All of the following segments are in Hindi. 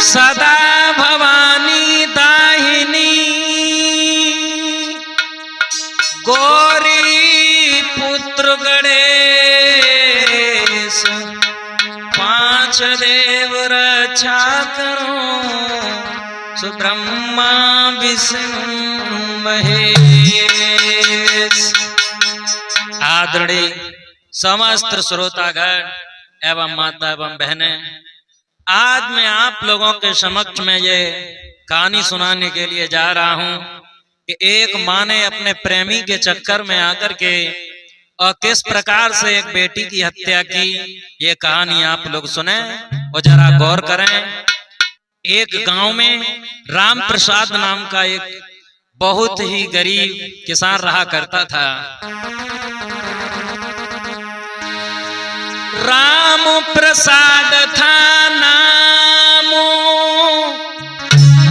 सदा भवानी दाहिनी गौरी पुत्र गणेश पांच देव रक्षा करो सुब्रह्मा विष्णु महेश। आदरणीय समस्त श्रोतागण एवं माता एवं बहनें, आज मैं आप लोगों के समक्ष में ये कहानी सुनाने के लिए जा रहा हूं कि एक माँ ने अपने प्रेमी के चक्कर में आकर के और किस प्रकार से एक बेटी की हत्या की। ये कहानी आप लोग सुने और जरा गौर करें। एक गांव में राम प्रसाद नाम का एक बहुत ही गरीब किसान रहा करता था। राम प्रसाद था नाम,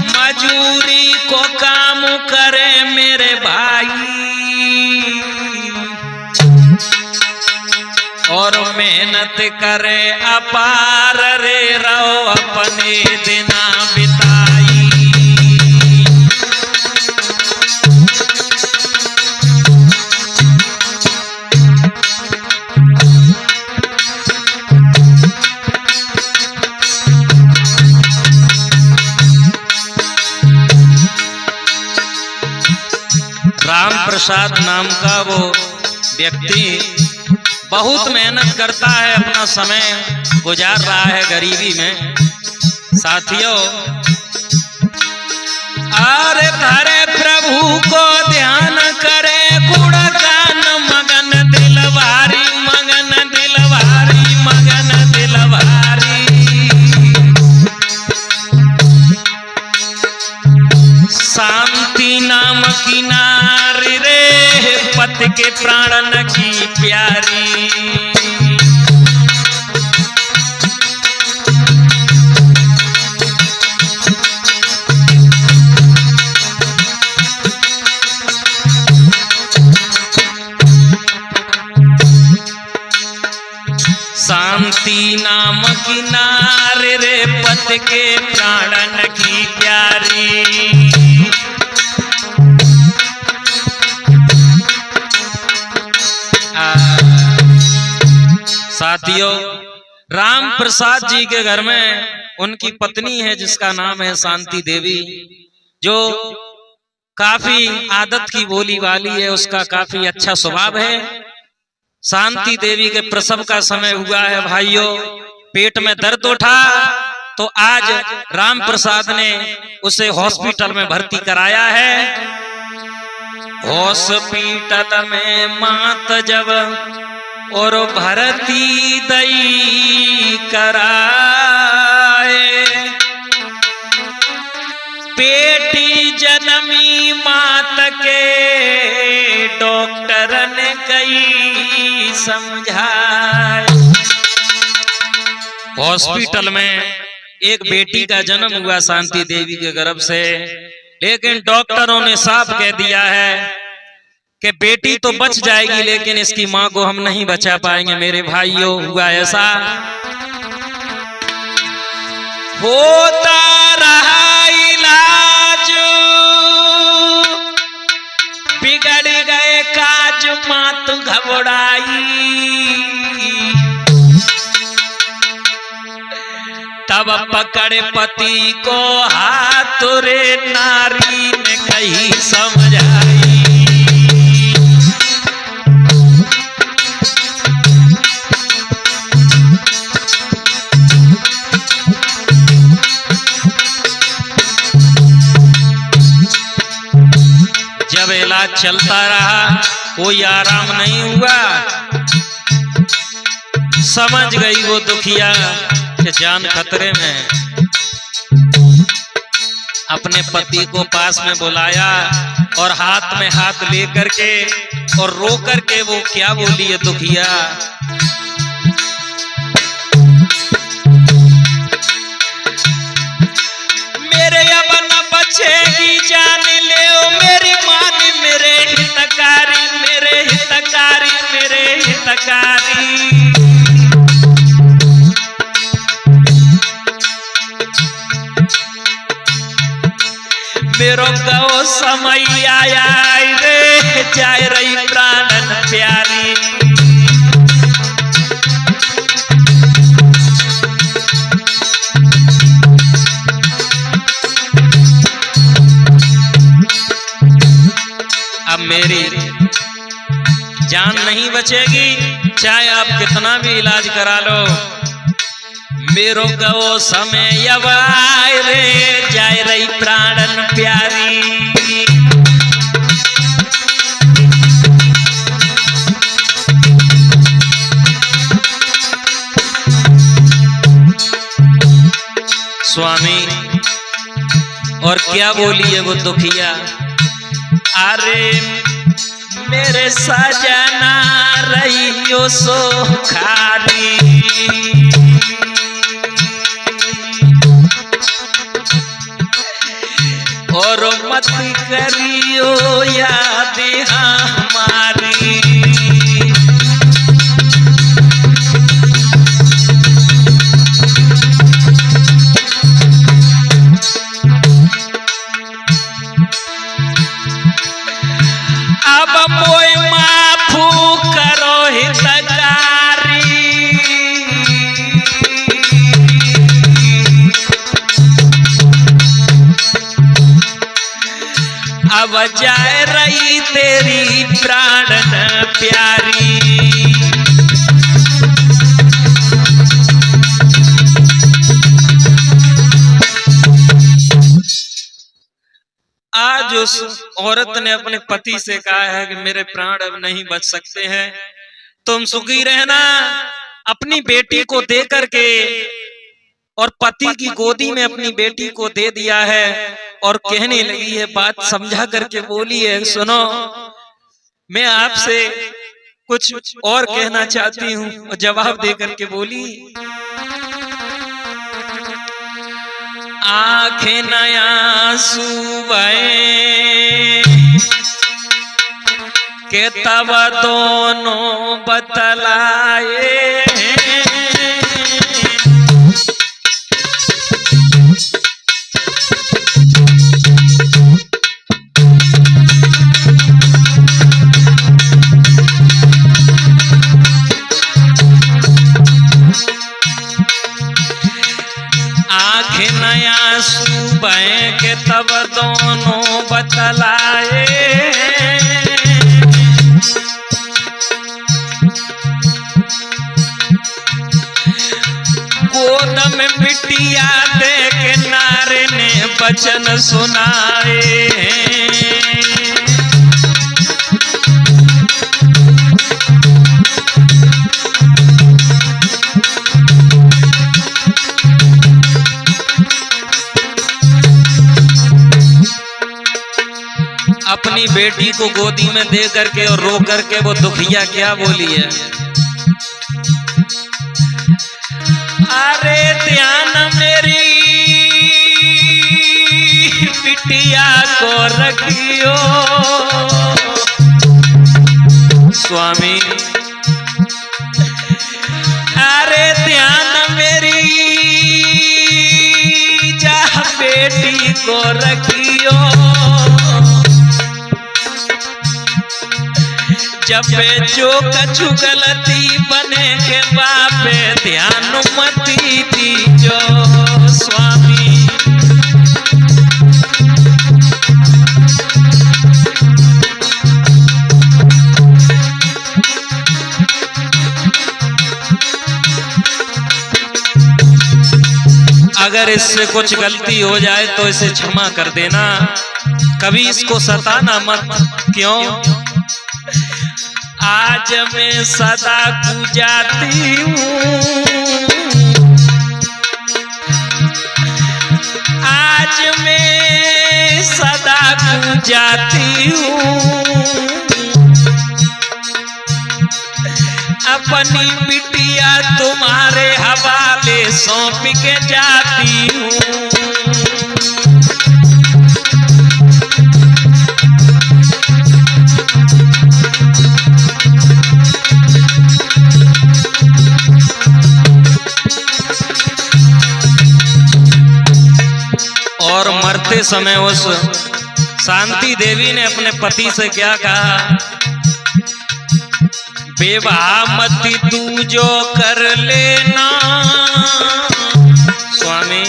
मजूरी को काम करे मेरे भाई, और मेहनत करे अपार रे रहो अपने दिना बिताई। राम प्रसाद नाम का वो व्यक्ति बहुत मेहनत करता है, अपना समय गुजार रहा है गरीबी में। साथियों, अरे धरे प्रभु को ध्यान करे गुणगान मगन दिलवारी, मगन दिलवारी, मगन दिलवारी। शांति नाम की नारी रे पति के प्राणन की प्यारी। शांति नाम की नारी रे पति के प्राणन की प्यारी। साथियों, राम प्रसाद जी के घर में उनकी पत्नी है जिसका नाम है शांति देवी, जो काफी आदत की बोली वाली है, उसका काफी अच्छा स्वभाव है। शांति देवी के प्रसव का समय हुआ है भाइयों, पेट में दर्द उठा तो आज राम प्रसाद ने उसे हॉस्पिटल में भर्ती कराया है। हॉस्पिटल में मात जब और भर्ती दई कराए, बेटी जन्मी मात के डॉक्टर ने कई समझाए। हॉस्पिटल में एक बेटी का जन्म हुआ शांति देवी के गर्भ से, लेकिन डॉक्टरों ने साफ कह दिया है कि बेटी तो बच जाएगी लेकिन इसकी मां को हम नहीं बचा पाएंगे। मेरे भाइयों, हुआ ऐसा, होता रहा इलाज, बिगड़ गए काज मात घबराई। तब पकड़े पति को हाथ रे नारी ने कही समझाई। जब इलाज चलता रहा, कोई आराम नहीं हुआ। समझ गई वो दुखिया कि जान खतरे में। अपने पति को पास में बुलाया और हाथ में हाथ लेकर के और रो करके वो क्या बोली है दुखिया, मेरे अब न बचेगी जान ले ओ मेरी मां, मेरे हितकारी, मेरे हितकारी, मेरे हितकारी। समय आया रे जाय रही प्राणन प्यारी। अब मेरी जान नहीं बचेगी, चाहे आप कितना भी इलाज करा लो। मेरो गो समय अब आए रे जाय रही प्राणन प्यारी। स्वामी और क्या बोली है वो दुखिया, अरे मेरे सजना रहियो सो खारी। और मत करियो याद हमारी। अब मोय माफू करो हितकारी। अब जाए रही तेरी प्राणन प्यारी। आज उस औरत ने अपने पति से कहा है कि मेरे प्राण अब नहीं बच सकते हैं, तुम सुखी रहना। अपनी बेटी को दे करके और पति की गोदी में अपनी बेटी को दे दिया है और कहने लगी है, बात समझा करके बोली है, सुनो मैं आपसे कुछ और कहना चाहती हूँ। और जवाब दे करके बोली, आंखें नया सुबह के तब दोनों बतलाए। आंखें नया सुबह के तब दोनों बतलाए। गोद में बिटिया दे के नारे ने वचन सुनाए। अपनी बेटी को गोदी में दे करके और रो करके वो दुखिया क्या बोली है, अरे ध्यान मेरी बिटिया को रखियो। स्वामी अरे ध्यान मेरी जा बेटी को रखियो। जब जो कछु गलती बने के बापे ध्यान मती दीजो। स्वामी अगर इससे कुछ गलती हो जाए तो इसे क्षमा कर देना, कभी इसको सताना मत। क्यों? आज मैं सदा पूजाती हूँ, आज मैं सदा पूजाती हूँ। अपनी बिटिया तुम्हारे हवाले सौंप के जाती हूँ। और मरते समय उस शांति देवी ने अपने पति से क्या कहा, विवाह मत तू जो कर लेना, स्वामी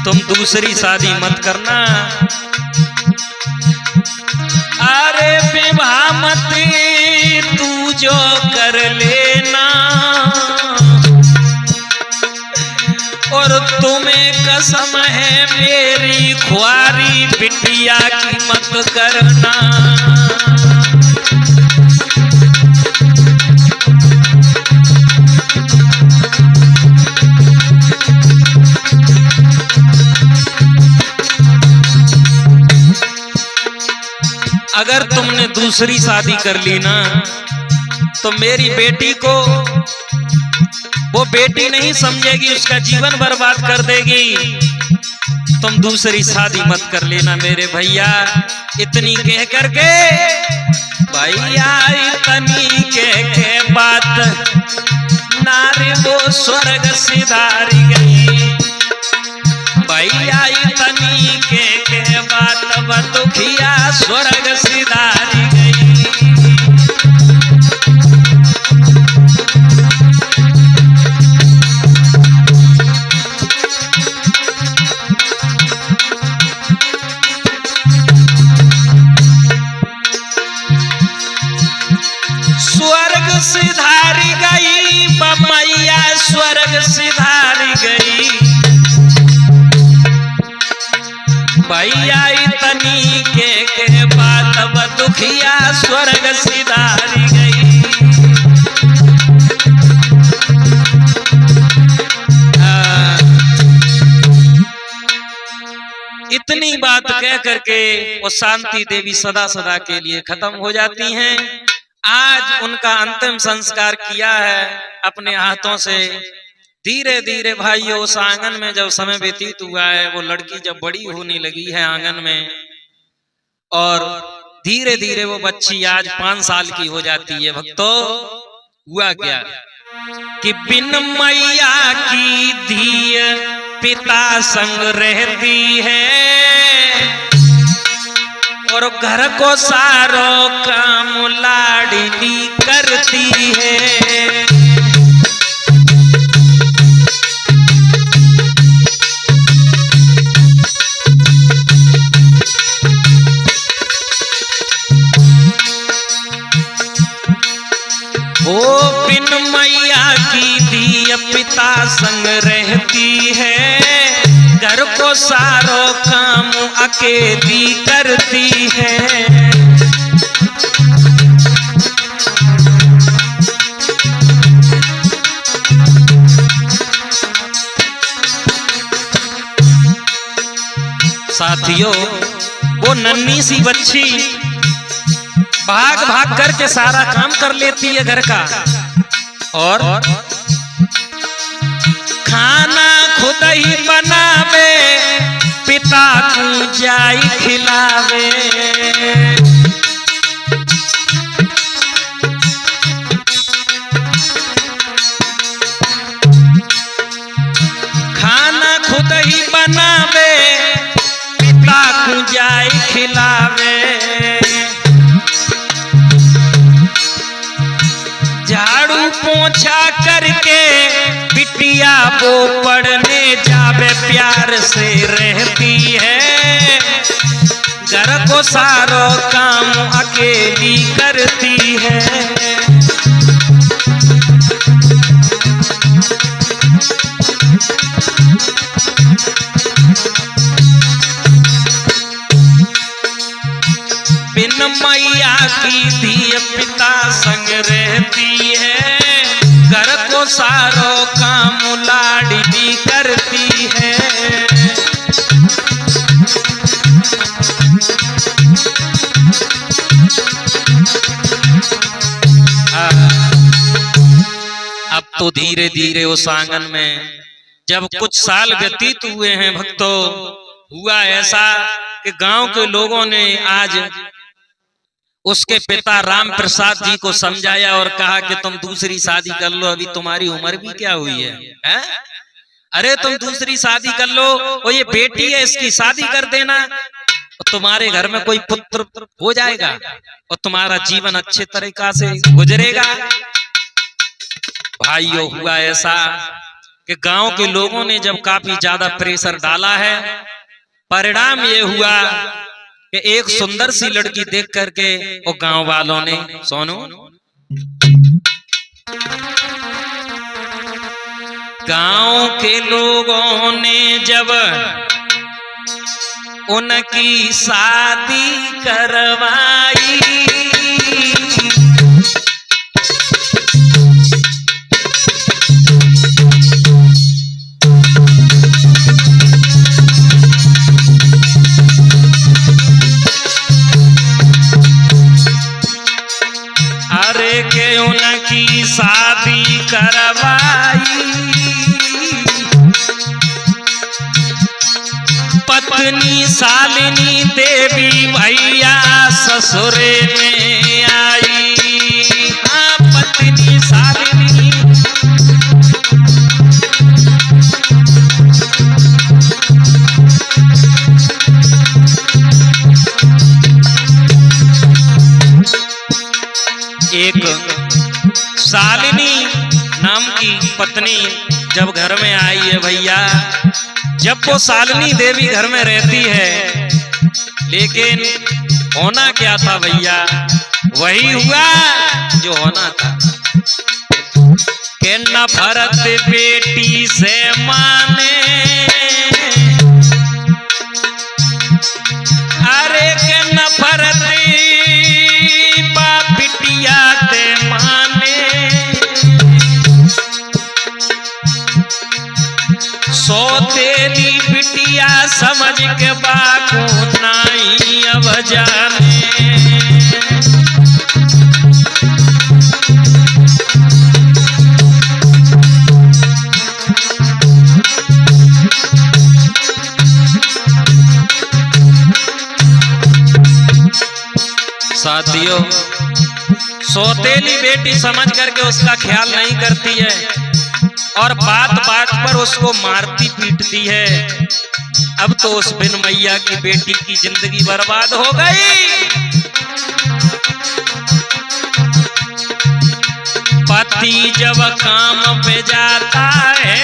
तुम दूसरी शादी मत करना। अरे विवाह मत तू जो कर लेना, और तुम्हें कसम है मेरी ख्वारी बिटिया की मत करना। अगर तुमने दूसरी शादी कर ली ना तो मेरी बेटी को वो बेटी नहीं समझेगी, उसका जीवन बर्बाद कर देगी। तुम दूसरी शादी मत कर लेना मेरे भैया। इतनी कह करके भैया इतनी के बात नारी वो स्वर्ग सिधारी गई। भैया इतनी के बात बतुखिया स्वर्ग सिधारी गई। स्वर्ग सिधारी गई मैया, स्वर्ग सिधारी गई। भैया इतनी के बात बतुखिया स्वर्ग सिधारी गई। इतनी बात कह करके वो शांति देवी सदा सदा के लिए खत्म हो जाती हैं। आज उनका अंतिम संस्कार किया है अपने हाथों से। धीरे धीरे भाइयों उस आंगन में जब समय व्यतीत हुआ है, वो लड़की जब बड़ी होने लगी है आंगन में, और धीरे धीरे वो बच्ची आज 5 साल की हो जाती है। भक्तों हुआ क्या कि बिन मैया की धी पिता संग रहती है, और घर को सारो काम लाडली करती है। ओ बिन मैया की धी पिता संग रहती है, घर को सारो काम अकेली करती है। साथियों वो नन्ही सी बच्ची भाग भाग करके सारा काम कर लेती है घर का, और खाना खुद ही बनावे, पिता को जाई खिलावे। खाना खुद ही बनावे, पिता को जाई खिलावे। झाड़ू पोछा करके बिटिया वो पढ़ने जावे, प्यार से रहती है। घर को सारो काम अकेली करती है। बिन मैया की धी पिता संग रहती है, घर को सारो काम लाडली करती है। अब तो धीरे धीरे उस आंगन में जब कुछ साल व्यतीत हुए हैं भक्तों, हुआ ऐसा कि गांव के लोगों ने आज उसके पिता राम प्रसाद जी को समझाया और कहा कि तुम दूसरी शादी कर लो, अभी तुम्हारी उम्र भी क्या हुई है? अरे तुम दूसरी शादी कर लो, और ये बेटी है इसकी शादी कर देना। तुम्हारे घर में कोई पुत्र हो जाएगा और तुम्हारा जीवन अच्छे तरीका से गुजरेगा। भाइयों, हुआ ऐसा कि गांव के लोगों ने जब काफी ज्यादा प्रेशर डाला है, परिणाम ये हुआ कि एक सुंदर सी लड़की देख करके और गांव वालों ने, सोनू, गांव के लोगों ने जब उनकी शादी करवाई, अरे के उनकी शादी करवाई, पत्नी शालिनी देवी भैया ससुरे में आई। हाँ, पत्नी शालिनी एक शालिनी नाम की पत्नी जब घर में आई है भैया, जब वो शालिनी देवी घर में रहती है, लेकिन होना क्या था भैया, वही हुआ जो होना था कि नफरत बेटी से माने, अरे के नफरत बिटिया ते माने, सोतेली बिटिया समझ के बाको नाई अब जाने। साथियों, सौतेली बेटी समझ करके उसका ख्याल नहीं करती है और बात बात पर उसको मारती पीटती है। अब तो उस बिन मैया की बेटी की जिंदगी बर्बाद हो गई। पति जब काम पे जाता है,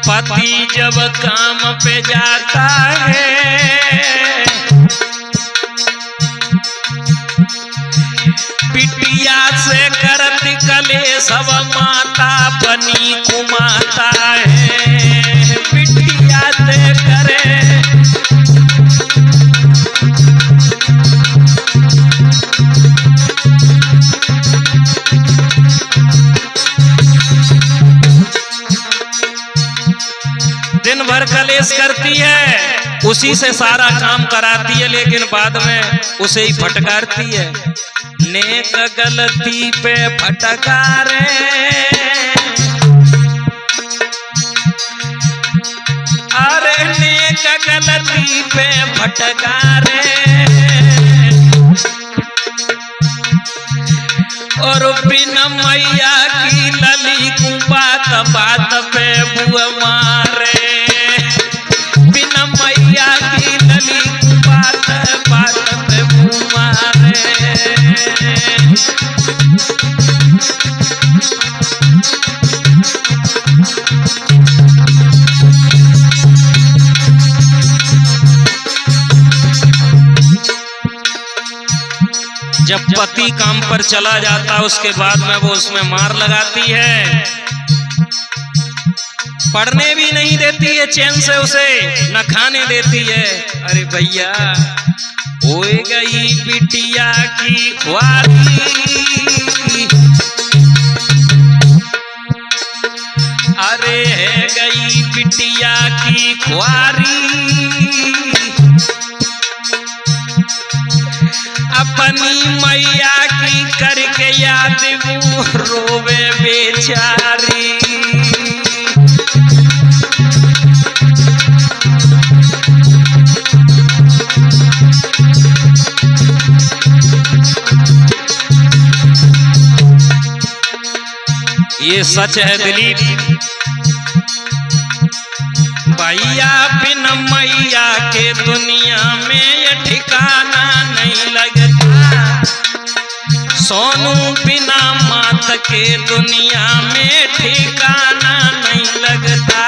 पति जब काम पे जाता है, बिटिया से करत कले सब माता बनी कुमाता है। बिटिया से करे दिन भर कलेश करती है, उसी से सारा काम कराती है, लेकिन बाद में उसे ही फटकारती है। नेक गलती पे फटकारे, अरे नेक गलती पे फटकारे, और बिना मैया की लली को बात बात पे बुआ मारे। बिना मैया की लली को बात बात पे बुआ मारे। जब पति काम पर चला जाता उसके बाद में वो उसमें मार लगाती है, पढ़ने भी नहीं देती है चैन से, उसे न खाने देती है। अरे भैया, हो गई बिटिया की ख्वारी, अरे है गई बिटिया की ख्वारी, अपनी मैया की करके याद वो रोवे बेचारी। ये सच है दिलीप, भैया बिन मैया के दुनिया में ये ठिकाना नहीं लगता, सोनू बिना मात के दुनिया में ठिकाना नहीं लगता।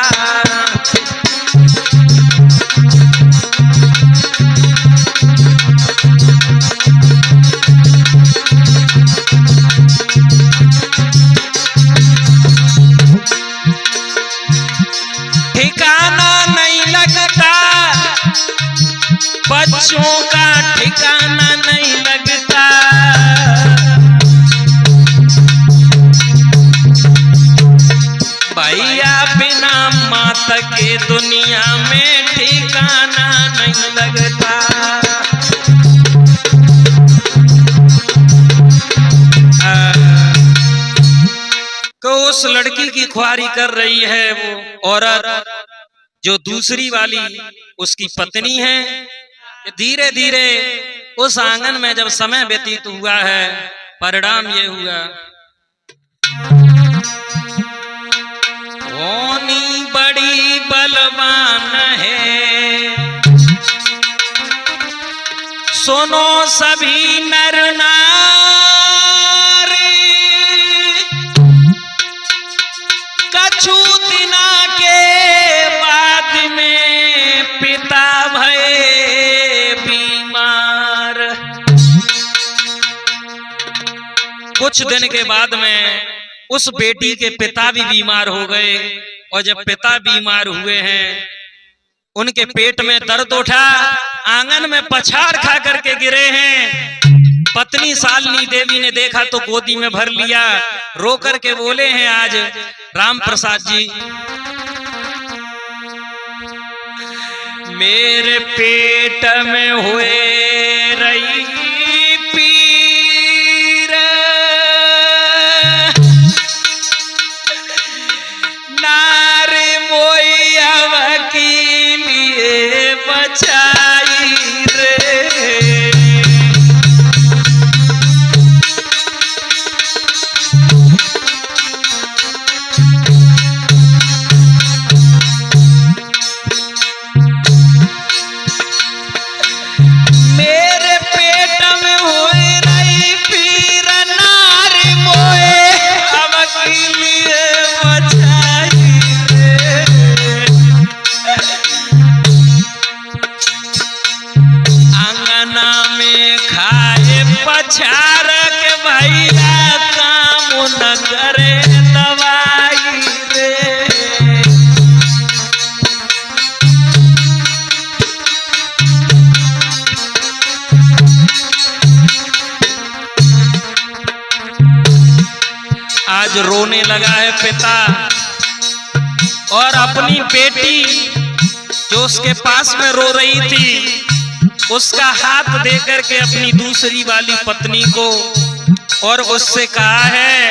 ठिकाना नहीं लगता, बच्चों का ठिकाना नहीं लगता, भैया बिना मात के दुनिया में ठिकाना नहीं लगता। तो उस लड़की की ख्वारी कर रही है वो औरत जो दूसरी वाली उसकी पत्नी है। धीरे धीरे उस आंगन में जब समय व्यतीत हुआ है, परिणाम ये हुआ, ओनी बड़ी बलवान है, सुनो सभी नर कछु दिना के बाद में पिता भये बीमार। कुछ दिन के बाद में उस बेटी के पिता भी बीमार हो गए, और जब पिता बीमार हुए हैं उनके पेट में दर्द उठा, आंगन में पछाड़ खा करके गिरे हैं। पत्नी शालिनी देवी ने देखा तो गोदी में भर लिया, रो करके बोले हैं आज राम प्रसाद जी, मेरे पेट में हुए रही पीर, नारे मोया के लिए बचाई रे। पछाड़ के भैया काम न करे दवाई रे। आज रोने लगा है पिता, और अपनी बेटी जो उसके पास में रो रही थी उसका हाथ दे करके अपनी दूसरी वाली पत्नी को, और उससे कहा है,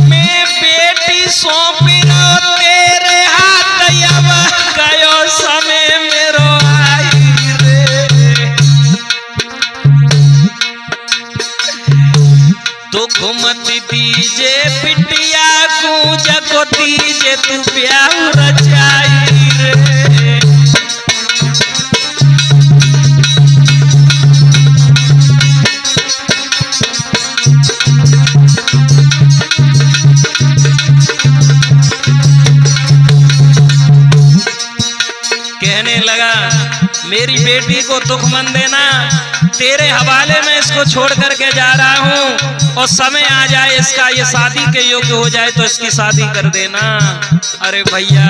मैं बेटी सौंप लो तेरे हाथ, अब गयो समय मेरो आई रे। दुख मत दीजे बिटिया को, जको दीजे तू प्यार रचाई रे। कहने लगा, मेरी बेटी को दुख मन देना, तेरे हवाले में इसको छोड़ करके जा रहा हूँ, और समय आ जाए इसका ये शादी के योग्य हो जाए तो इसकी शादी कर देना। अरे भैया,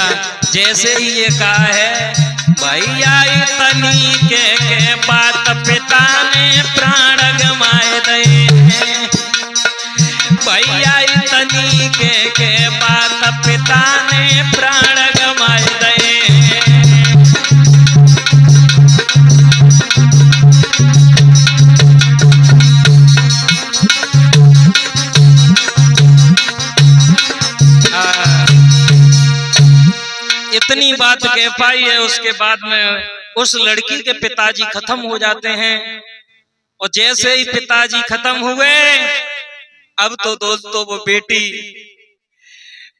जैसे ही ये कहा है, भैया इतनी के बात पिता ने प्राण गमाए दे, भैया इतनी के बात पिता ने प्राण गमाए दे। इतनी बात कह पाई है, उसके बाद में उस लड़की के पिताजी खत्म हो जाते हैं, और जैसे ही पिताजी खत्म हुए, अब तो दोस्तों वो बेटी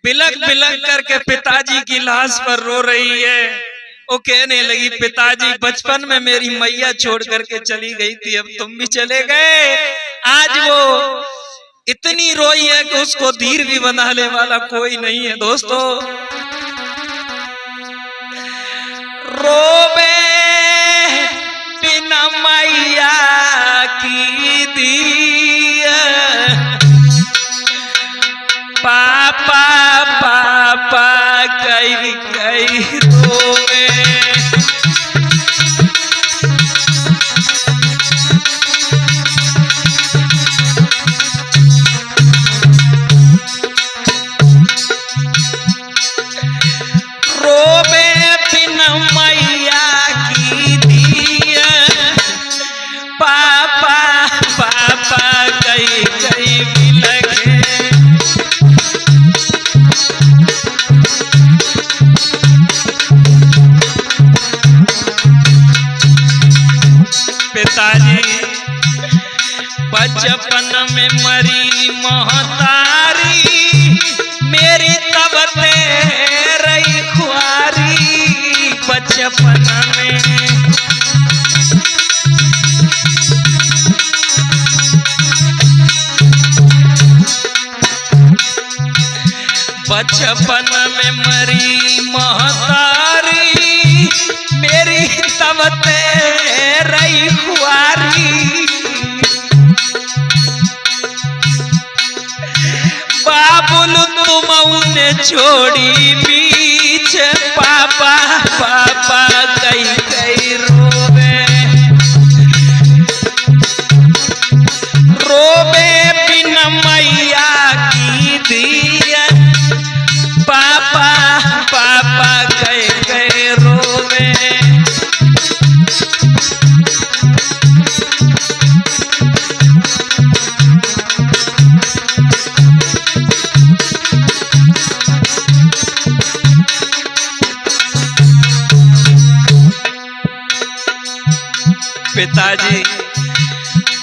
बिलक बिलक करके पिताजी की लाश पर रो रही है। वो कहने लगी, पिताजी बचपन में मेरी मैया छोड़ करके चली गई थी, अब तुम भी चले गए। आज वो इतनी रोई है कि उसको धीर भी बंधाने वाला कोई नहीं है। दोस्तों, रोवे बिना मैया की दिया, पापा पापा कई कई रोवे। रोवे बिना मैया की दिया, पापा पापा कई कई बिलखे। पिताजी बचपन में मरी महतारी, मेरी तब रही खुआरी। बचपन में बचपन में मरी महतारी, मेरी तब रही खुआरी। बाबुल तुम उन्हें छोड़ी बीच, पापा पापा कई कई रोवे। रोवे बिना मैया की दिया, पापा पापा कई कई रोवे। पिताजी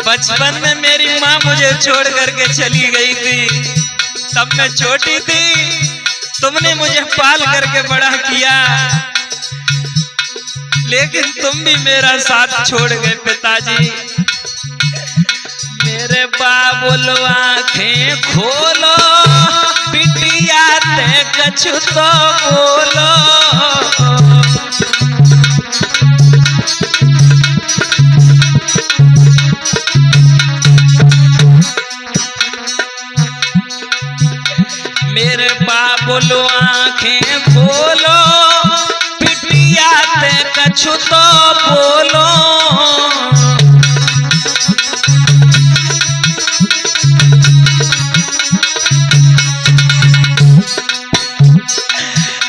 बचपन में मेरी माँ मुझे छोड़ करके चली गई थी, तब मैं छोटी थी, तुमने मुझे पाल करके बड़ा किया, लेकिन तुम भी मेरा साथ छोड़ गए। पिताजी मेरे बाबुल आंखें खोलो, बिटिया ते कछु तो बोलो। मेरे बाबुल आंखें खोलो, बिटिया ते कछु तो बोलो।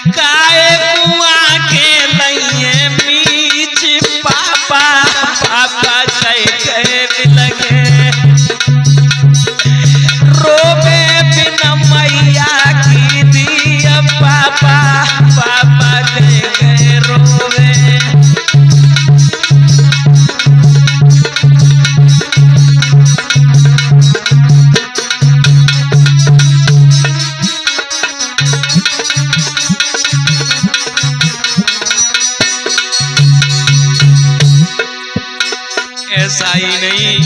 काए कुआं के लइए मीच, पापा पापा कहे कहे भी लगे। रोवे बिना मैया की दिया, पापा पापा कहे कहे रोवे। ऐसा ही नहीं,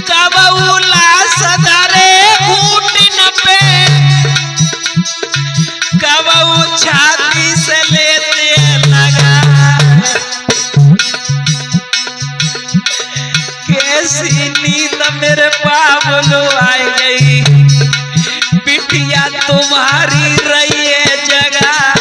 कबूला सदरे घूटन पे, कबू छाती से लेते लगा। कैसी नींद मेरे बाबुल आई गई, बिटिया तुम्हारी रही है जगाई।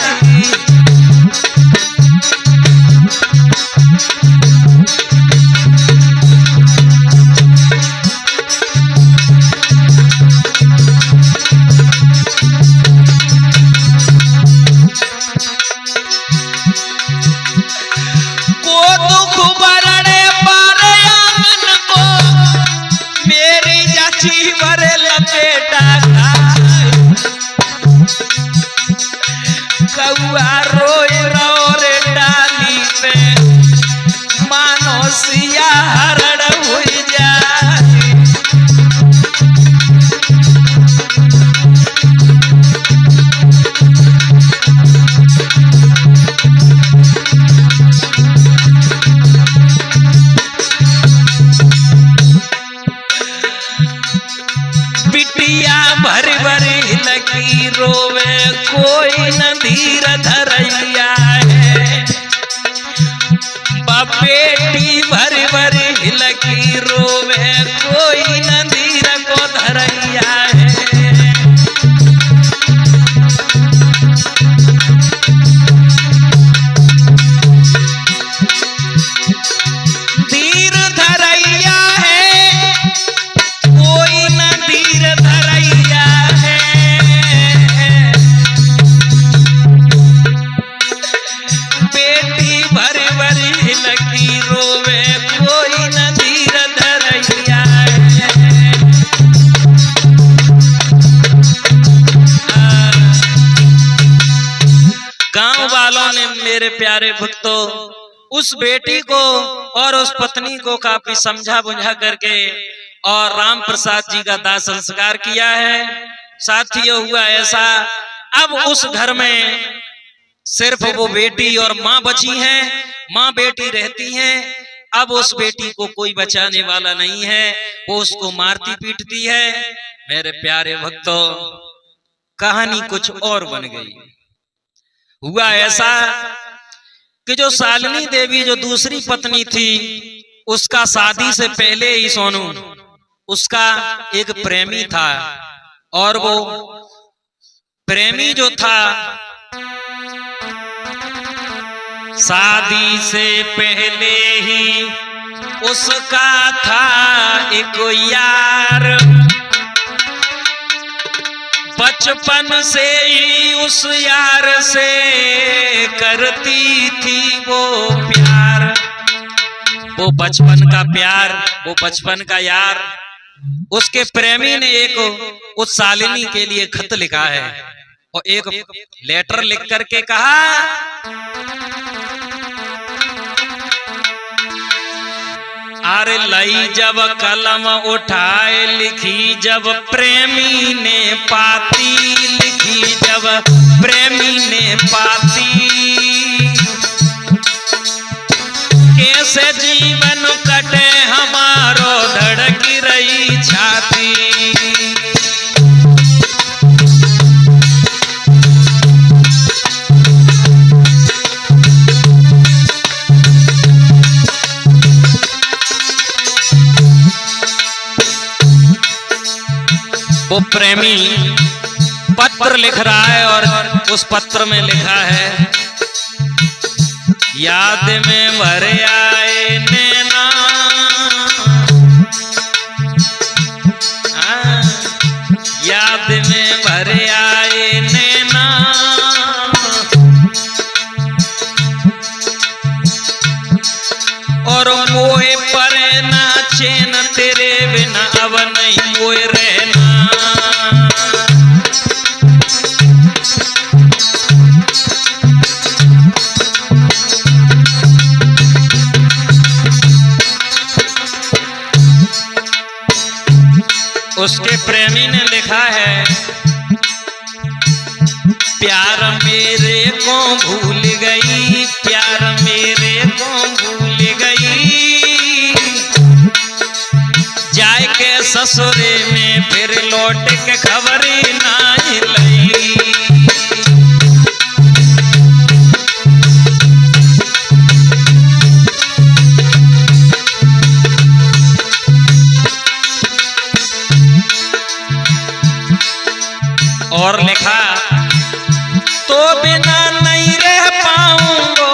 कौआ रोए रो रे डाली पे, मानो सिया हरण हुई जाए। पेटी भर भर हिलकी रोवे कोई नदीर को धरैया है। धीर धरैया है कोई नदीर धरैया है। पेटी भर भर हिलकी रोवे कोई नदीर धरैया है। गांव वालों ने मेरे प्यारे भक्तों उस बेटी को और उस पत्नी को काफी समझा बुझा करके और राम प्रसाद जी का दाह संस्कार किया है। साथियों हुआ ऐसा, अब उस घर में सिर्फ वो बेटी और माँ बची हैं, माँ बेटी रहती हैं। अब उस बेटी को कोई बचाने वाला नहीं है, वो उसको मारती पीटती है। मेरे प्यारे भक्तों कहानी कुछ और बन गई। हुआ ऐसा कि जो शालिनी देवी जो दूसरी पत्नी थी उसका शादी से पहले ही सोनू उसका एक प्रेमी था, और वो प्रेमी जो था शादी से पहले ही उसका था एक यार। बचपन से ही उस यार से करती थी वो प्यार। वो बचपन का प्यार, वो बचपन का यार, उसके प्रेमी ने एक उस शालिनी के लिए खत लिखा है और एक लेटर लिख करके कहा, अरे लई जब कलम उठाए लिखी जब प्रेमी ने पाती, लिखी जब प्रेमी ने पाती, कैसे जीवन कटे हमारो धड़क रही छाती। वो प्रेमी पत्र लिख रहा है और उस पत्र में लिखा है, याद में भर आए नैना, याद में भर आए नैना, और मोहे पर ना चैन तेरे बिना अब नहीं मोए रहना। उसके प्रेमी ने लिखा है, प्यार मेरे को भूल गई, प्यार मेरे को भूल गई, जाए के ससुरे में फिर लौट के खबर ना लई। और लिखा, तो बिना नहीं रह पाऊंगो,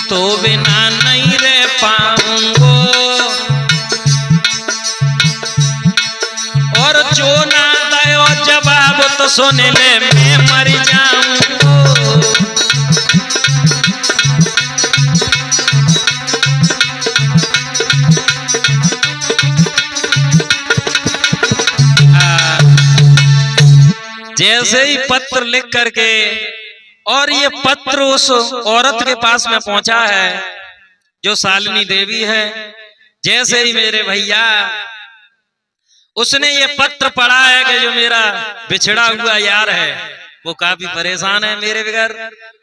तो बिना नहीं रह पाऊंगो, और जो ना दयो जवाब तो सुन ले मैं मर जाऊंगो। जैसे ही पत्र लिख करके और ये पत्र उस औरत के पास में पहुंचा है जो शालिनी देवी है, जैसे ही मेरे भैया उसने ये पत्र पढ़ा है कि जो मेरा बिछड़ा हुआ यार है वो काफी परेशान है मेरे बगैर,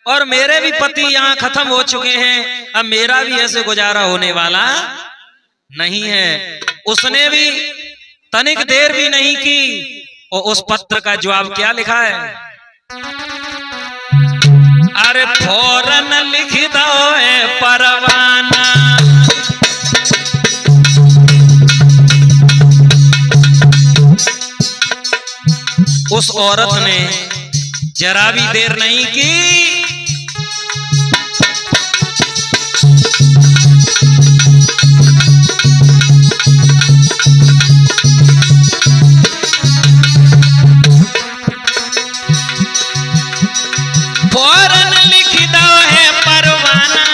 और मेरे भी पति यहाँ खत्म हो चुके हैं, अब मेरा भी ऐसे गुजारा होने वाला नहीं है। उसने भी तनिक देर भी नहीं की और उस पत्र का जवाब क्या लिखा है, अरे फौरन लिख दो है परवाना। उस औरत ने जरा भी देर नहीं की, फौरन लिख दो है परवाना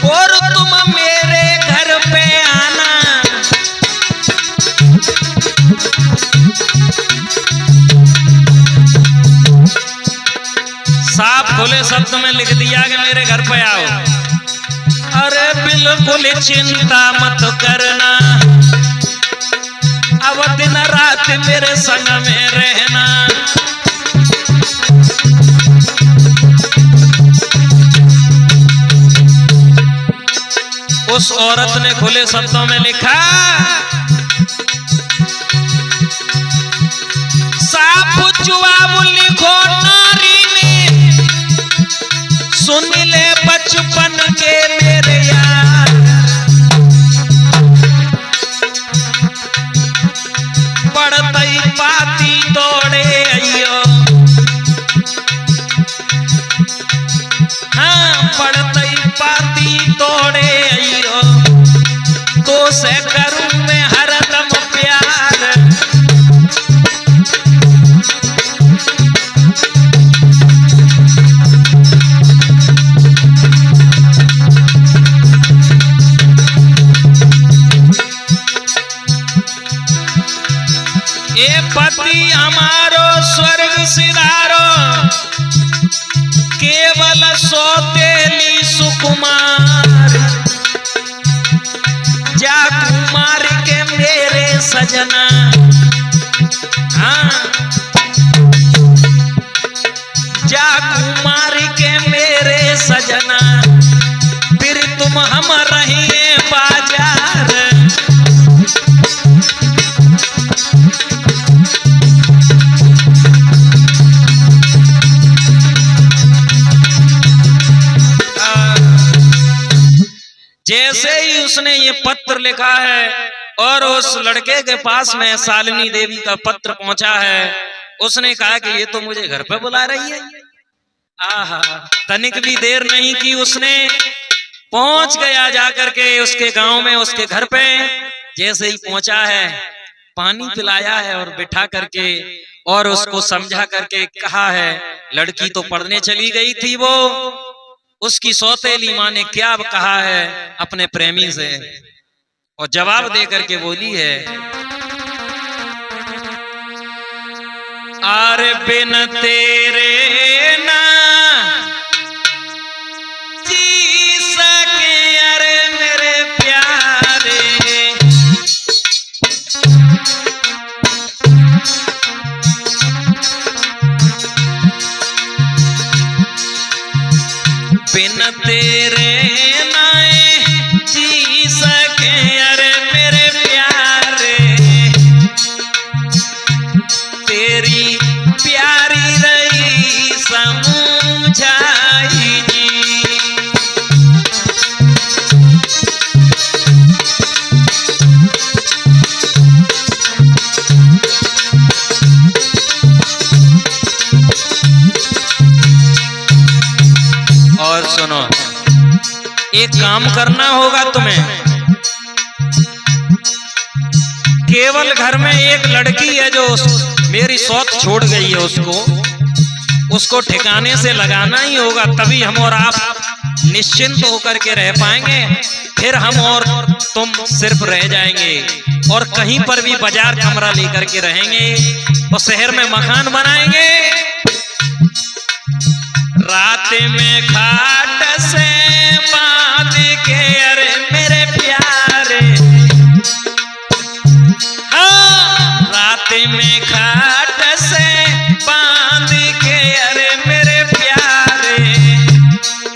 और तुम मेरे घर पे आना। साफ खुले शब्द में लिख दिया कि मेरे घर पे आओ। अरे बिल्कुल चिंता मत करना, अब दिन रात मेरे संग में रहना। उस औरत ने खुले शब्दों में लिखा, साफ जवाब लिखो नारी ने, सुन ले बचपन के मेरे यार। पढ़तई पाती दौड़े अयो, हाँ पढ़तई पाती दौड़े अयो, तो से करूं मैं हरदम प्यार। ए पति हमारो स्वर्ग सिधारो, केवल सौतेली सुकुमार। जा कुमार के मेरे सजना, हाँ जा कुमार के मेरे सजना, फिर तुम हम रहिए बाजार। जैसे ही उसने ये पत्र लिखा है और उस लड़के के पास में शालिनी देवी का पत्र पहुंचा है, उसने कहा कि ये तो मुझे घर पे बुला रही है। आहा, तनिक भी देर नहीं की, उसने पहुंच गया जाकर के उसके गांव में, उसके घर पे। जैसे ही पहुंचा है, पानी पिलाया है और बिठा करके और उसको समझा करके कहा है। लड़की तो पढ़ने चली गई थी, वो उसकी सौतेली माँ ने क्या कहा है अपने प्रेमी से, और जवाब दे करके बोली है, आरे बिन तेरे ना जी सके अरे मेरे प्यारे। बिन तेरे नाए जी सके अरे मेरे प्यारे, तेरी प्यारी रही समझाई जी। और सुनो, एक काम करना होगा तुम्हें। केवल घर में एक लड़की है जो मेरी सौत छोड़ गई है, उसको ठिकाने से लगाना ही होगा, तभी हम और आप निश्चिंत होकर के रह पाएंगे। फिर हम और तुम सिर्फ रह जाएंगे और कहीं पर भी बाजार कमरा लेकर के रहेंगे और शहर में मकान बनाएंगे। रात में खाट से बांध के अरे मेरे प्यारे, हाँ रात में खाट से बांध के अरे मेरे प्यारे,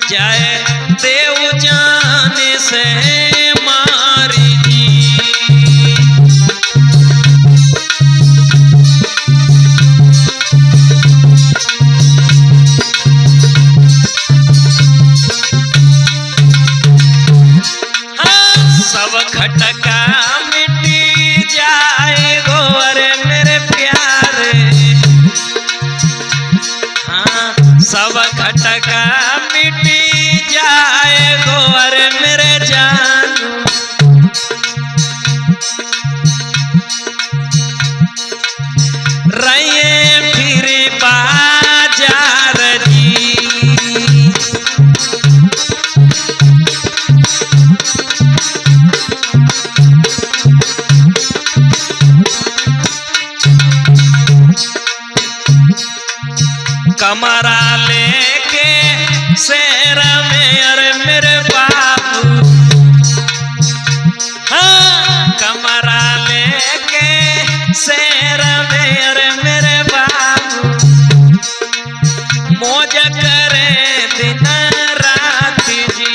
जाए देव जाने से मारी जी। खटका मिटी जाए गो अरे मेरे प्यारे, हाँ सब खटका मिटी जाए गो अरे मेरे जानू। रहिए फिर बाजार जी, कमरा लेके शेर में अरे मेरे बाबू, हाँ कमरा लेके शेर में अरे मेरे बाबू, मौज करे दिन रात जी।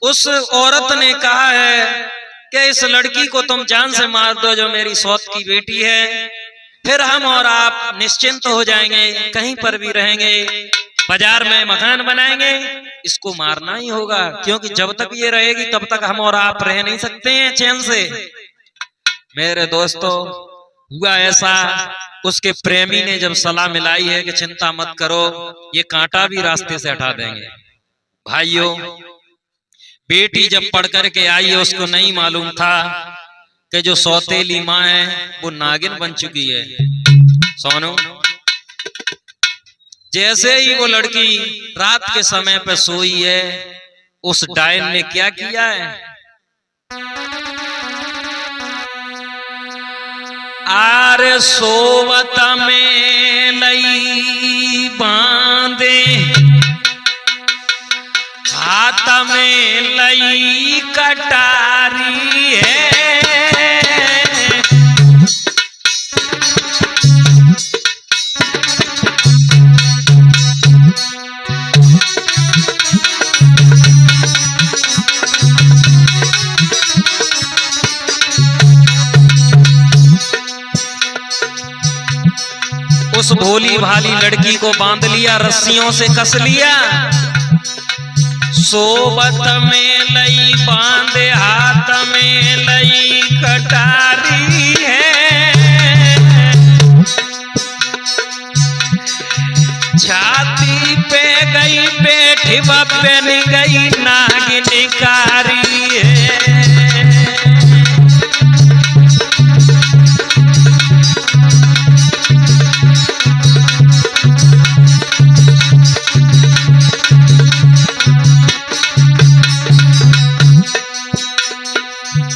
उस औरत ने कहा है कि इस लड़की को तुम जान से मार दो जो मेरी सौत की बेटी है, फिर हम और आप निश्चिंत हो जाएंगे, कहीं पर भी रहेंगे, बाजार में मकान बनाएंगे। इसको मारना ही होगा क्योंकि जब तक ये रहेगी तब तक हम और आप रह नहीं सकते हैं चैन से। मेरे दोस्तों हुआ ऐसा, उसके प्रेमी ने जब सलाह मिलाई है कि चिंता मत करो, ये कांटा भी रास्ते से हटा देंगे। भाइयों बेटी जब पढ़ करके आई है उसको नहीं मालूम था कि जो सौतेली माँ है वो नागिन बन चुकी है। सोनू जैसे ही वो लड़की रात के समय पे सोई है, उस डायन ने क्या किया है, आरे सोवत में लई बांधे, हाथ में लई कटारी है, उस भोली भाली लड़की को बांध लिया, रस्सियों से कस लिया, सोबत में लई बांधे, हाथ में लई कटारी है, छाती पे गई पेठी बन गई नागिनकारी है।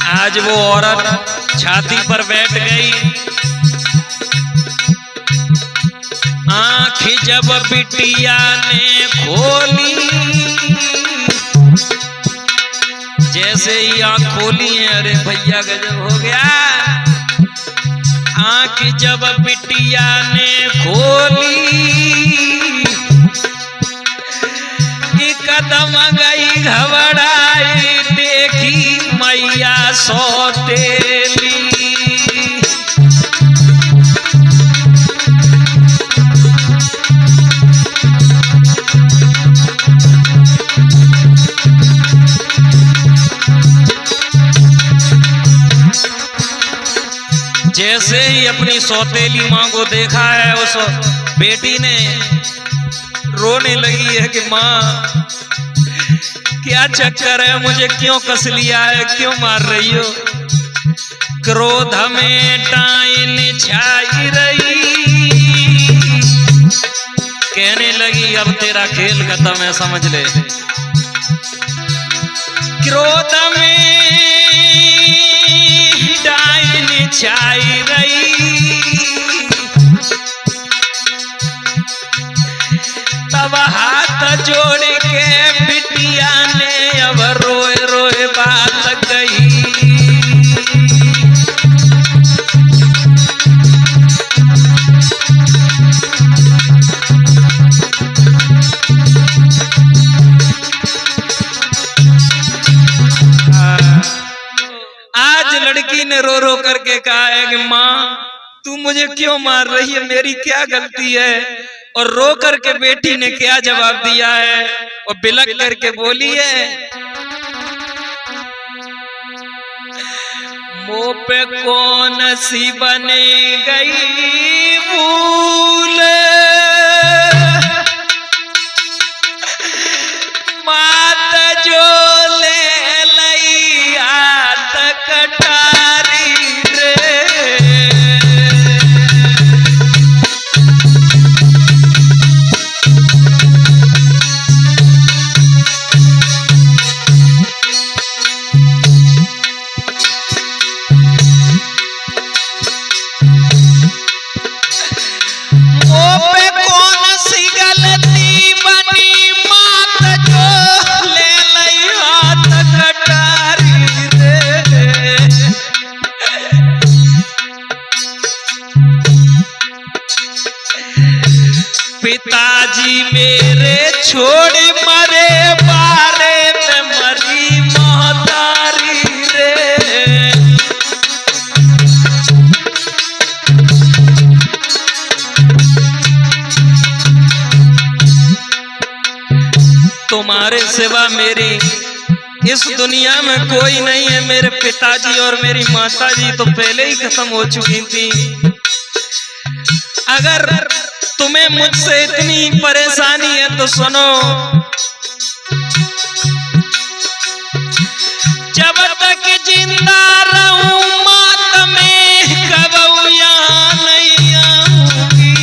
आज वो औरत छाती पर बैठ गई, आँख जब बिटिया ने खोली, जैसे ही आँख खोली है अरे भैया गजब हो गया, आँख जब बिटिया ने खोली, कदम गई घबराई, देखी मैया सौतेली, जैसे ही अपनी सौतेली माँ को देखा है उस बेटी ने रोने लगी है कि माँ क्या चक्कर है, मुझे क्यों कस लिया है, क्यों मार रही हो। क्रोध में डाइन छाई रही, कहने लगी अब तेरा खेल खत्म है समझ ले। क्रोध में डाइन छाई रही, तब हाथ जोड़ के बिटिया ने अब रोए रोए बात कही, आज लड़की ने रो रो करके कहा है कि माँ तू मुझे क्यों मार रही है, मेरी क्या गलती है। और रो करके बेटी ने क्या जवाब दिया है, और बिलक करके बोली है, मुँह पे कौन सी बने गई भूल, मात जो ले लई हाथ कटारी रे। पिताजी मेरे छोड़ मरे बारे में मरी महतारी रे। तुम्हारे सिवा मेरी इस दुनिया में कोई नहीं है। मेरे पिताजी और मेरी माताजी तो पहले ही खत्म हो चुकी थी। अगर तुम्हें मुझसे इतनी परेशानी है तो सुनो, जब तक जिंदा रहूं मात में कबहू यहाँ नहीं आऊंगी।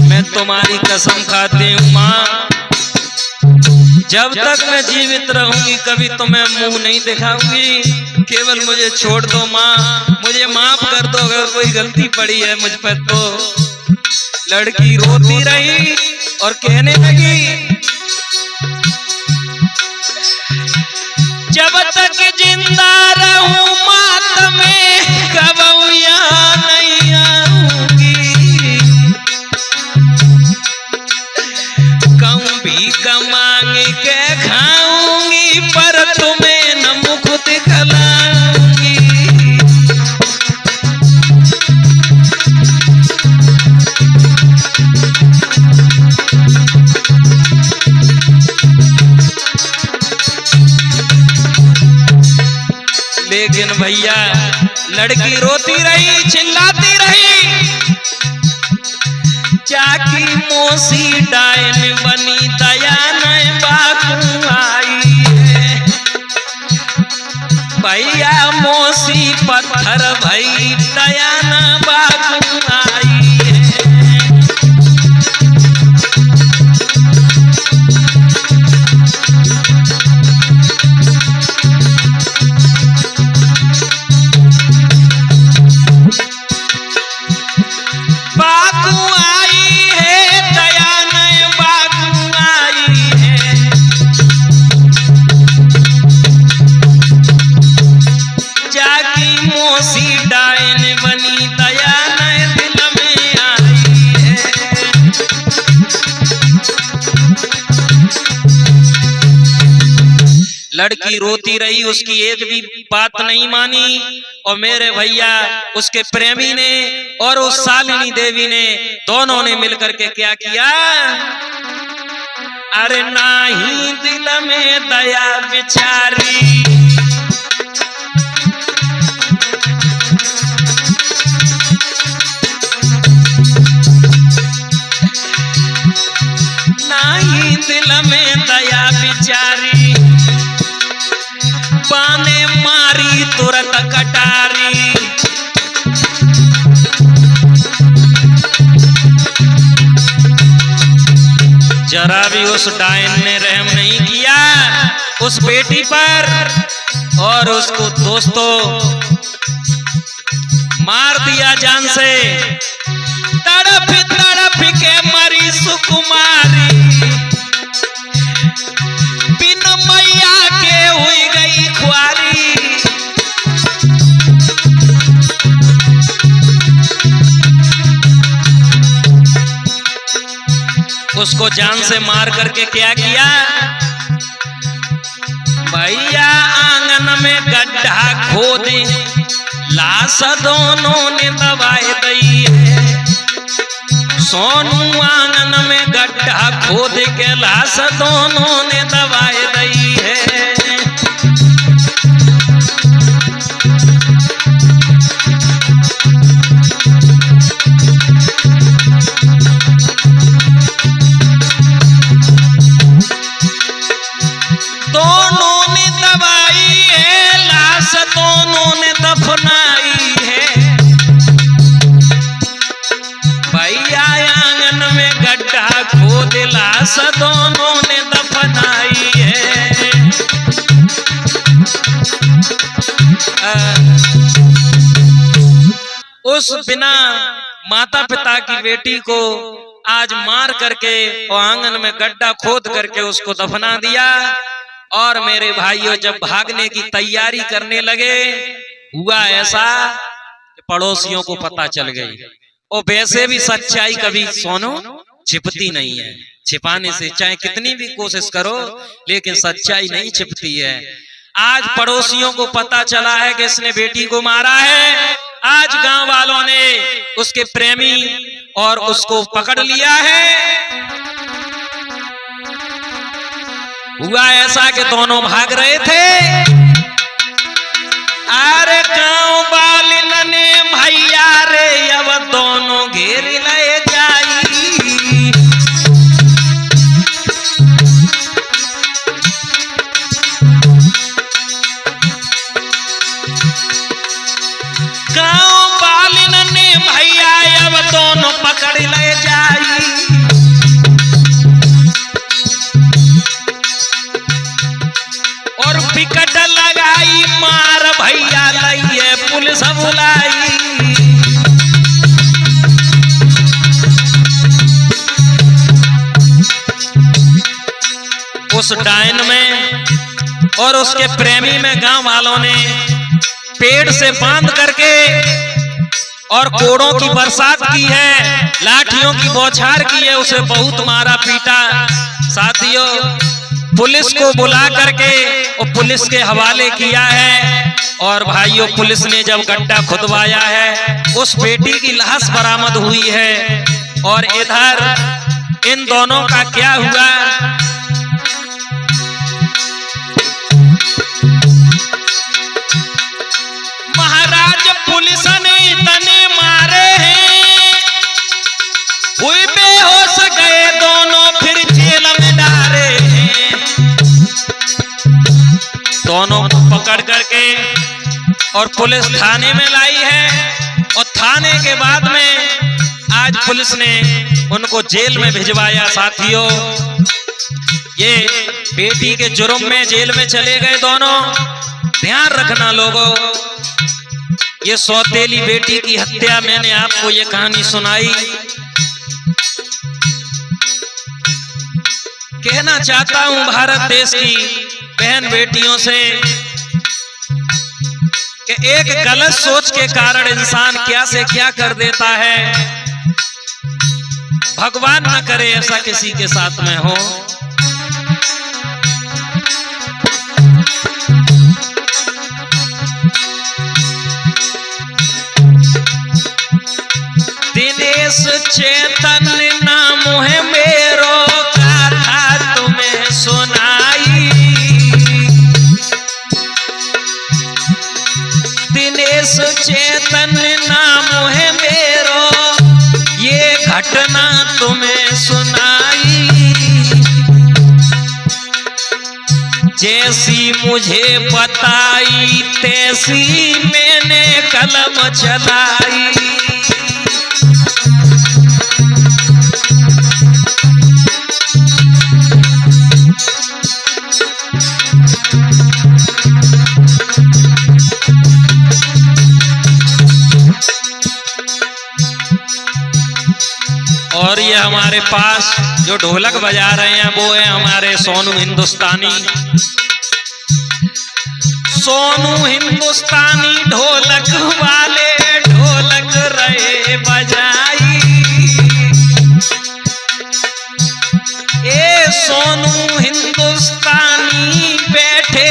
मैं तुम्हारी कसम खाती हूँ माँ, जब तक मैं जीवित रहूंगी कभी तुम्हें मुंह नहीं दिखाऊंगी। केवल मुझे छोड़ दो माँ, मुझे माफ कर दो अगर कोई गलती पड़ी है मुझ पर तो। लड़की रोती रही और कहने लगी, जब तक जिंदा रहूं मात में कबहू यहाँ नहीं आऊंगी। कहूं भी कमांग के खाऊंगी पर तुम्हें न मुख दिखलाऊंगी। लेकिन भैया लड़की रोती रही, चिल्लाती रही, जाकी मोसी डायन बनी दया न बाकू आई है। भैया मोसी पत्थर भई दया न बाकू आई है। लड़की रोती रही, उसकी एक भी बात नहीं मानी। और मेरे भैया उसके प्रेमी ने और उस शालिनी देवी ने दोनों ने मिलकर के क्या किया, अरे नाही दिल में दया बिचारी, नाही दिल में दया बिचारी, बाने मारी तुरंत कटारी। जरा भी उस डायन ने रहम नहीं किया उस बेटी पर, और उसको दोस्तों मार दिया जान से। तड़प तड़प के मरी सुकुमारी, बिन मैया के हुई गई खुआरी। उसको जान से मार करके क्या किया, भैया आंगन में गड्ढा खोदे लाश दोनों ने दबाए दी है। सोनू आंगन में गड्ढा खोद के लाश दोनों ने दबाए दी है। दोनों ने दबाई है लाश, दोनों ने दफनाई है। भैया आंगन में गड्ढा खोद लाश दोनों ने दफनाई है। उस बिना माता पिता की बेटी को आज मार करके और आंगन में गड्ढा खोद करके उसको दफना दिया। और मेरे भाइयों जब भागने की तैयारी करने लगे, हुआ ऐसा कि पड़ोसियों को पता चल गई। और वैसे भी सच्चाई कभी सोनू छिपती नहीं है, छिपाने से चाहे कितनी भी कोशिश करो लेकिन सच्चाई नहीं छिपती है। आज पड़ोसियों को पता चला है कि इसने बेटी को मारा है। आज गांव वालों ने उसके प्रेमी और उसको पकड़ लिया है। हुआ ऐसा कि दोनों भाग रहे थे। अरे गांव वाले ने भैया रे अब दोनों घेर ले जाई। गांव वाले ने भैया अब दोनों पकड़ ले जाई। और विकट लगाई मार भैया लइए पुलिस बुलाई। उस डायन में और उसके प्रेमी में गांव वालों ने पेड़ से बांध करके और कोड़ों की बरसात की है, लाठियों की बौछार की है, उसे बहुत मारा पीटा। साथियों पुलिस को बुला करके और पुलिस के हवाले किया है। और भाइयों पुलिस ने जब गड्ढा खुदवाया है, उस बेटी की लाश बरामद हुई है। और इधर इन दोनों का क्या हुआ, महाराज पुलिस ने इतने मारे हैं, हुई बेहोश गए दोनों, फिर जेल में डाले हैं। दोनों को पकड़ करके और पुलिस थाने में लाई है। और थाने के बाद में आज पुलिस ने उनको जेल में भिजवाया। साथियों ये बेटी के जुर्म में जेल में चले गए दोनों। ध्यान रखना लोगों, ये सौतेली बेटी की हत्या, मैंने आपको ये कहानी सुनाई। कहना चाहता हूं भारत देश की बहन बेटियों से कि एक गलत सोच के कारण इंसान क्या से क्या कर देता है। भगवान न करे ऐसा किसी के साथ में हो। दिनेश चैतन्य नाम है मेरो, गाथा तुम्हें सुनाई। दिनेश चैतन्य नाम है मेरो, ये घटना तुम्हें सुनाई। जैसी मुझे बताई तैसी मैंने कलम चलाई। और ये हमारे पास जो ढोलक बजा रहे हैं वो है हमारे सोनू हिंदुस्तानी। सोनू हिंदुस्तानी ढोलक वाले ढोलक रहे बजाई। ए सोनू हिंदुस्तानी बैठे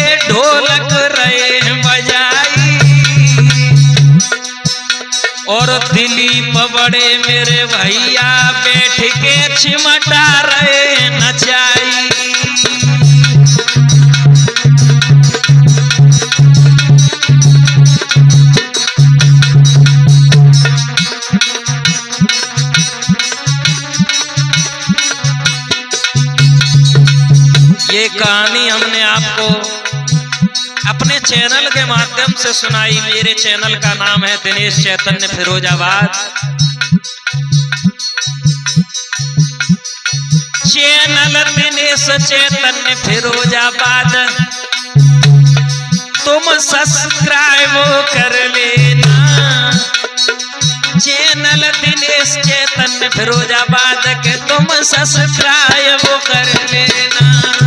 दिलीप बड़े मेरे भैया बैठ के चिमटा रहे नचाई। ये कहानी हमने आपको अपने चैनल के माध्यम से सुनाई। मेरे चैनल का नाम है दिनेश चैतन्य फिरोजाबाद। चैनल दिनेश चैतन्य फिरोजाबाद, तुम सब्सक्राइब कर लेना। चैनल दिनेश चैतन्य फिरोजाबाद के तुम सब्सक्राइब कर लेना।